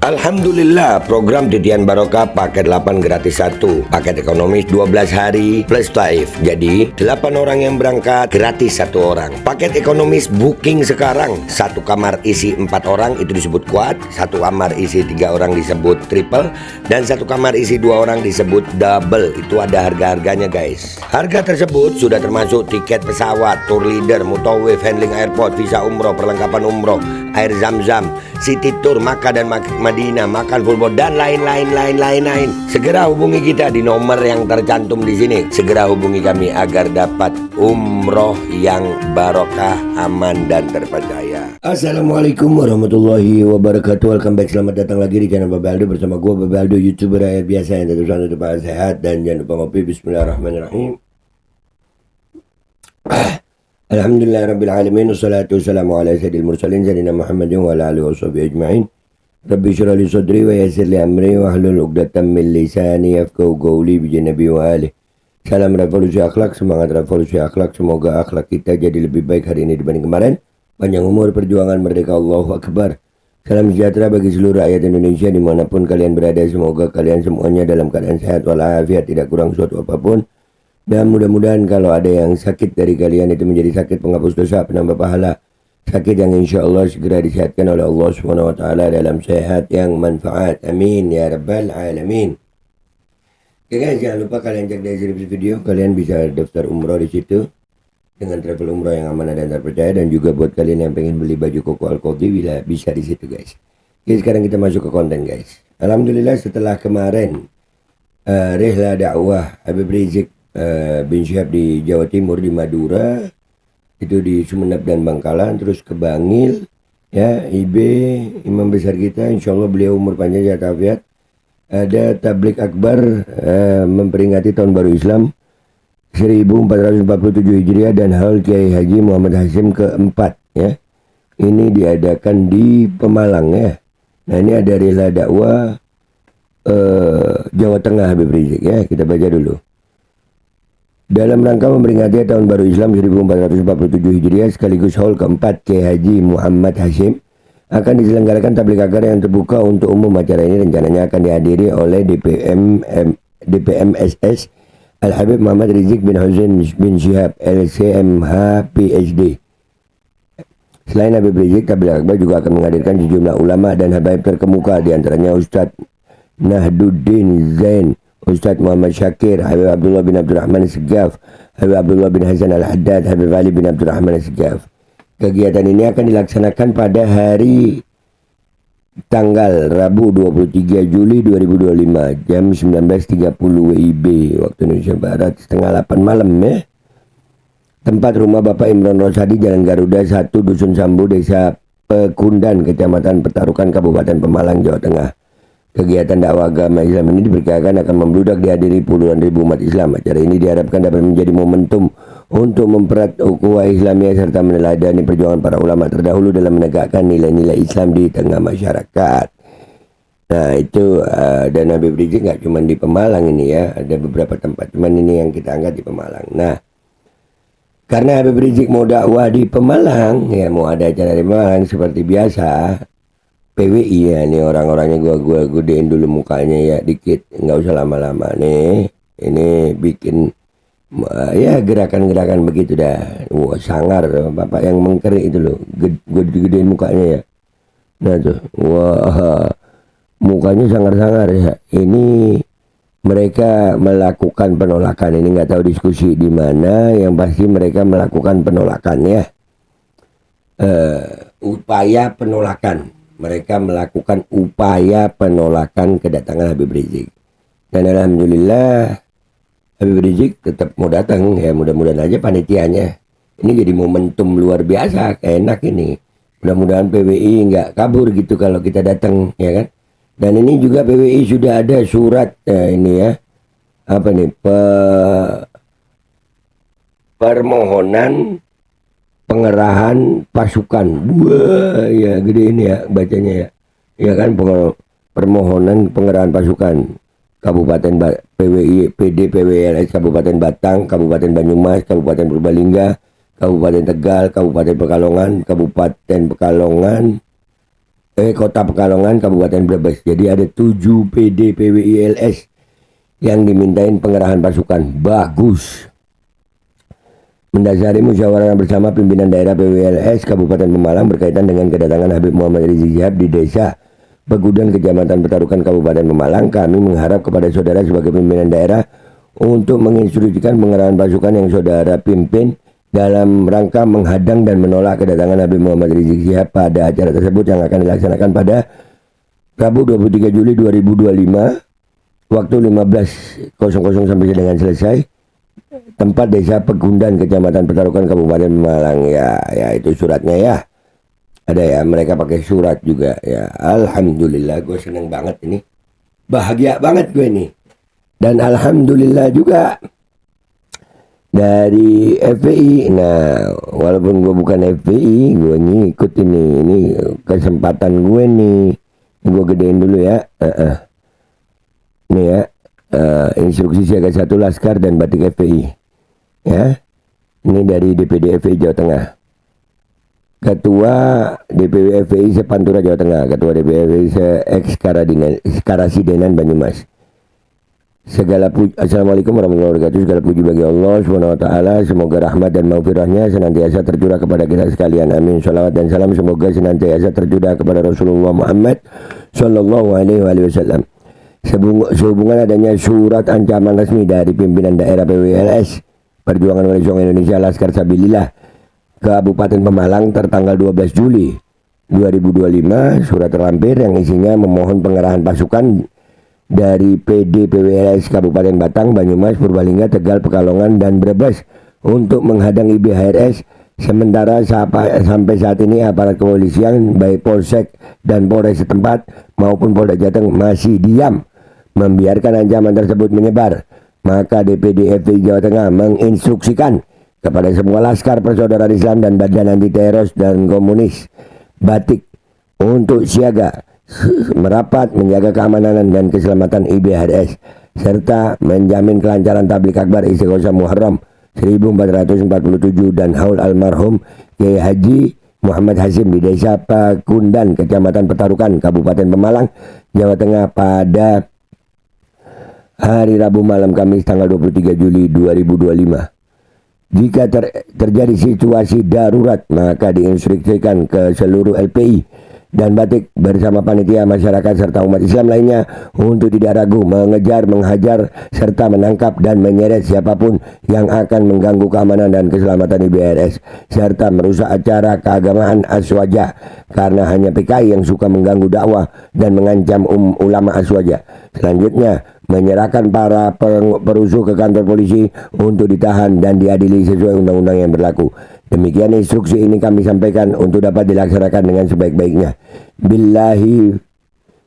Alhamdulillah, program Titian Barokah paket 8 gratis 1, paket ekonomis 12 hari plus live. Jadi 8 orang yang berangkat gratis 1 orang. Paket ekonomis booking sekarang, 1 kamar isi 4 orang itu disebut quad, 1 kamar isi 3 orang disebut triple, dan 1 kamar isi 2 orang disebut double. Itu ada harga-harganya guys. Harga tersebut sudah termasuk tiket pesawat, tour leader, mutawif, handling airport, visa umroh, perlengkapan umroh, air zam-zam, city tour, Makkah dan Madinah, makan full board, dan lain-lain. Segera hubungi kita di nomor yang tercantum di sini. Segera hubungi kami agar dapat umroh yang barokah, aman dan terpercaya. Assalamualaikum warahmatullahi wabarakatuh. Welcome back, selamat datang lagi di channel Babe Aldo bersama gue Babe Aldo, YouTuber rakyat biasa yang tentu saja tetap sehat dan jangan lupa ngopi. Bismillahirrahmanirrahim. Alhamdulillahirrabbilalamin. Wassalatu wassalamu ala sayyidil mursalin Sayyidina Muhammadin wa ala alihi wa sahbihi ajma'in. Rabbi syrah li sadri wa yassir li amri wa hlul 'uqdatam min lisani yafqahu qawli bi nabi wa alihi. Salam revolusi akhlak, semangat revolusi akhlak. Semoga akhlak kita jadi lebih baik hari ini dibanding kemarin. Panjang umur, perjuangan, merdeka, Allahu Akbar. Salam sejahtera bagi seluruh rakyat Indonesia dimanapun kalian berada. Semoga kalian semuanya dalam keadaan sehat walafiat, tidak kurang suatu apapun. Dan mudah-mudahan kalau ada yang sakit dari kalian itu menjadi sakit penghapus dosa, penambah pahala, sakit yang insya Allah segera disehatkan oleh Allah SWT dalam sehat yang manfaat. Amin ya rabbal alamin. Oke guys, jangan lupa kalian cek deskripsi video, kalian bisa daftar umroh di situ dengan travel umroh yang amanah dan terpercaya, dan juga buat kalian yang pengen beli baju koko Al-Qadhi bisa di situ guys. Oke, sekarang kita masuk ke konten guys. Alhamdulillah setelah kemarin rihla dakwah Habib Rizik bin Syihab di Jawa Timur, di Madura, itu di Sumeneb dan Bangkalan, terus ke Bangil ya, IB imam besar kita, insya Allah beliau umur panjang sehat walafiat. Ada tablik akbar memperingati tahun baru Islam 1447 Hijriah dan Haul Kiai Haji Muhammad Hasyim keempat ya. Ini diadakan di Pemalang ya. Nah, ini ada rihla dakwah Jawa Tengah Habib Rizik ya, kita baca dulu. Dalam rangka memperingati tahun baru Islam 1447 Hijriah sekaligus haul keempat Kiai Haji Muhammad Hasyim, akan diselenggarakan tablik akbar yang terbuka untuk umum. Acara ini rencananya akan dihadiri oleh DPMSS Al-Habib Muhammad Rizik bin Husain bin Syihab LCMH PhD. Selain Habib Rizik, tablik akbar juga akan menghadirkan sejumlah ulama dan habaib terkemuka, diantaranya Ustadz Nahduddin Zain, Ustadz Muhammad Syakir, Habib Abdullah bin Abdurrahman Segaf, Habib Abdullah bin Hasan Al-Haddad, Habib Ali bin Abdurrahman Segaf. Kegiatan ini akan dilaksanakan pada hari tanggal Rabu 23 Juli 2025 jam 19.30 WIB waktu Indonesia Barat, setengah 8 malam ya. Tempat rumah Bapak Imron Rosadi, Jalan Garuda 1, Dusun Sambu, Desa Pekundan, Kecamatan Petarukan, Kabupaten Pemalang, Jawa Tengah. Kegiatan dakwah agama Islam ini diperkirakan akan membludak dihadiri puluhan ribu umat Islam. Acara ini diharapkan dapat menjadi momentum untuk mempererat ukhuwah Islamiyah serta meneladani perjuangan para ulama terdahulu dalam menegakkan nilai-nilai Islam di tengah masyarakat. Nah itu dan Habib Rizik nggak cuma di Pemalang ini ya, ada beberapa tempat, cuman ini yang kita angkat di Pemalang. Nah, karena Habib Rizik mau dakwah di Pemalang ya, mau ada acara di Pemalang seperti biasa, PWI ya, nih orang-orangnya gua gedein dulu mukanya ya dikit, nggak usah lama-lama nih. Ini bikin ya gerakan-gerakan begitu dah. Wah, sangar bapak yang mengkerik itu loh, gue gedein mukanya ya. Nah tuh, wah mukanya sangar-sangar ya. Ini mereka melakukan penolakan, ini nggak tahu diskusi di mana, yang pasti mereka melakukan penolakan ya. Upaya penolakan. Mereka melakukan upaya penolakan kedatangan Habib Rizik. Dan alhamdulillah Habib Rizik tetap mau datang ya, mudah-mudahan aja panitianya. Ini jadi momentum luar biasa, enak ini. Mudah-mudahan PWI nggak kabur gitu kalau kita datang ya kan. Dan ini juga PWI sudah ada surat ini ya. Apa nih? Permohonan pengerahan pasukan. Wah ya, gede ini ya bacanya ya. Ya kan, permohonan pengerahan pasukan Kabupaten PWI, PD PWLS Kabupaten Batang, Kabupaten Banyumas, Kabupaten Purbalingga, Kabupaten Tegal, Kabupaten Pekalongan, Kota Pekalongan, Kabupaten Brebes. Jadi ada 7 PD PWILS yang dimintain pengerahan pasukan. Bagus. Mendasari musyawarah bersama pimpinan daerah PWLS Kabupaten Pemalang berkaitan dengan kedatangan Habib Muhammad Rizik Syihab di Desa Pegudan, Kecamatan Petarukan, Kabupaten Pemalang, kami mengharap kepada saudara sebagai pimpinan daerah untuk menginstruksikan pengerahan pasukan yang saudara pimpin dalam rangka menghadang dan menolak kedatangan Habib Muhammad Rizik Syihab pada acara tersebut yang akan dilaksanakan pada Rabu 23 Juli 2025 waktu 15.00 sampai dengan selesai, tempat Desa Pegundan, Kecamatan Petarukan, Kabupaten Malang. Ya itu suratnya ya. Ada ya, mereka pakai surat juga ya. Alhamdulillah, gue seneng banget ini. Bahagia banget gue ini. Dan alhamdulillah juga dari FPI. Nah, walaupun gue bukan FPI, gue ngikut ini kesempatan gue nih. Gue gedein dulu ya. Ini ya. Instruksi siaga 1 Laskar dan Batik FPI ya. Ini dari DPD FPI Jawa Tengah. Ketua DPW FPI Sepantura Jawa Tengah, Ketua DPW FPI Karasidenan Banyumas. Assalamualaikum warahmatullahi wabarakatuh. Segala puji bagi Allah SWT. Semoga rahmat dan maghfirahnya senantiasa tercurah kepada kita sekalian. Amin. Shalawat dan salam semoga senantiasa tercurah kepada Rasulullah Muhammad Sallallahu Alaihi Wasallam. Sehubungan adanya surat ancaman resmi dari pimpinan daerah PWLS Perjuangan Wali Songo Indonesia Laskar Sabilillah Kabupaten Pemalang tertanggal 12 Juli 2025, surat terlampir yang isinya memohon pengerahan pasukan dari PD PWLS Kabupaten Batang, Banyumas, Purbalingga, Tegal, Pekalongan, dan Brebes untuk menghadang IBHRS. Sementara sampai saat ini aparat kepolisian baik Polsek dan Polres setempat maupun Polda Jateng masih diam membiarkan ancaman tersebut menyebar. Maka DPD FPI Jawa Tengah menginstruksikan kepada semua laskar persaudaraan Islam dan badan anti teroris dan komunis Batik untuk siaga, merapat menjaga keamanan dan keselamatan IBHRS serta menjamin kelancaran tablik akbar Istiqosah Muharram 1447 dan haul almarhum Kiai Haji Muhammad Hasyim di Desa Pakundan, Kecamatan Petarukan, Kabupaten Pemalang, Jawa Tengah pada hari Rabu malam Kamis tanggal 23 Juli 2025. Jika terjadi situasi darurat, maka diinstruksikan ke seluruh LPI dan Batik bersama panitia masyarakat serta umat Islam lainnya untuk tidak ragu mengejar, menghajar, serta menangkap dan menyeret siapapun yang akan mengganggu keamanan dan keselamatan IBHRS serta merusak acara keagamaan Aswaja, karena hanya PKI yang suka mengganggu dakwah dan mengancam ulama Aswaja. Selanjutnya, menyerahkan para perusuh ke kantor polisi untuk ditahan dan diadili sesuai undang-undang yang berlaku. Demikian instruksi ini kami sampaikan untuk dapat dilaksanakan dengan sebaik-baiknya. Billahi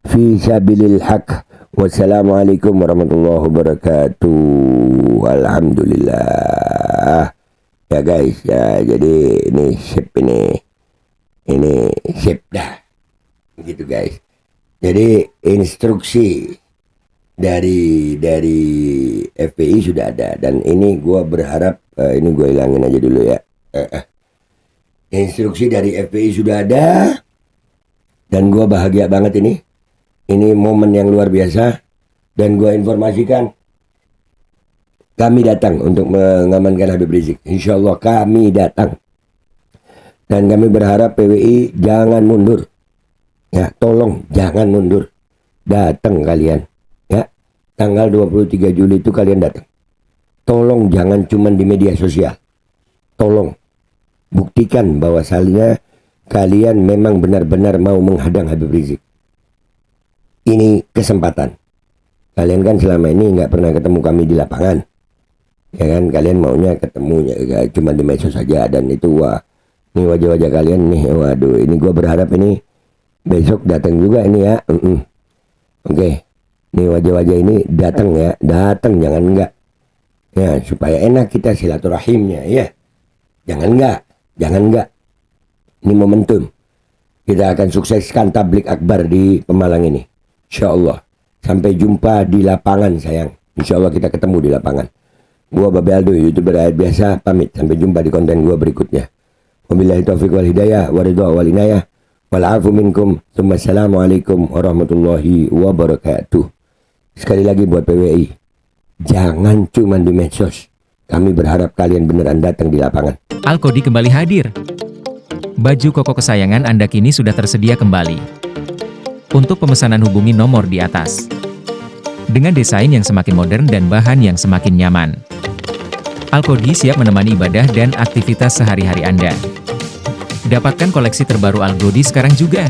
fi sabilil haq. Wassalamualaikum warahmatullahi wabarakatuh. Alhamdulillah. Ya guys, ya jadi ini sip ini sip dah. Begitu guys. Jadi instruksi dari FPI sudah ada, dan ini gue berharap ini gue hilangin aja dulu ya. Instruksi dari FPI sudah ada dan gue bahagia banget ini momen yang luar biasa, dan gue informasikan kami datang untuk mengamankan Habib Rizik. Insya Allah kami datang, dan kami berharap PWI jangan mundur ya, tolong jangan mundur, datang kalian ya. Tanggal 23 Juli itu kalian datang. Tolong jangan cuman di media sosial. Tolong buktikan bahwasannya kalian memang benar-benar mau menghadang Habib Rizik. Ini kesempatan. Kalian kan selama ini nggak pernah ketemu kami di lapangan, ya kan? Kalian maunya ketemunya cuma di medsos saja, dan itu wah, ini wajah-wajah kalian nih, waduh, ini gue berharap ini besok datang juga ini ya. Oke. Nih wajah-wajah ini datang ya, datang jangan enggak. Ya, supaya enak kita silaturahimnya ya. Jangan enggak. Ini momentum. Kita akan sukseskan tablik akbar di Pemalang ini. Insya Allah. Sampai jumpa di lapangan sayang. Insya Allah kita ketemu di lapangan. Gua Babe Aldo, YouTuber rakyat biasa, pamit. Sampai jumpa di konten gua berikutnya. Wabillahi taufiq wal hidayah, waridha wal inayah. wal afu minkum. Assalamualaikum warahmatullahi wabarakatuh. Sekali lagi buat PWI, jangan cuma di medsos. Kami berharap kalian beneran datang di lapangan. Alkodi kembali hadir. Baju koko kesayangan Anda kini sudah tersedia kembali. Untuk pemesanan hubungi nomor di atas. Dengan desain yang semakin modern dan bahan yang semakin nyaman. Alkodi siap menemani ibadah dan aktivitas sehari-hari Anda. Dapatkan koleksi terbaru Alkodi sekarang juga.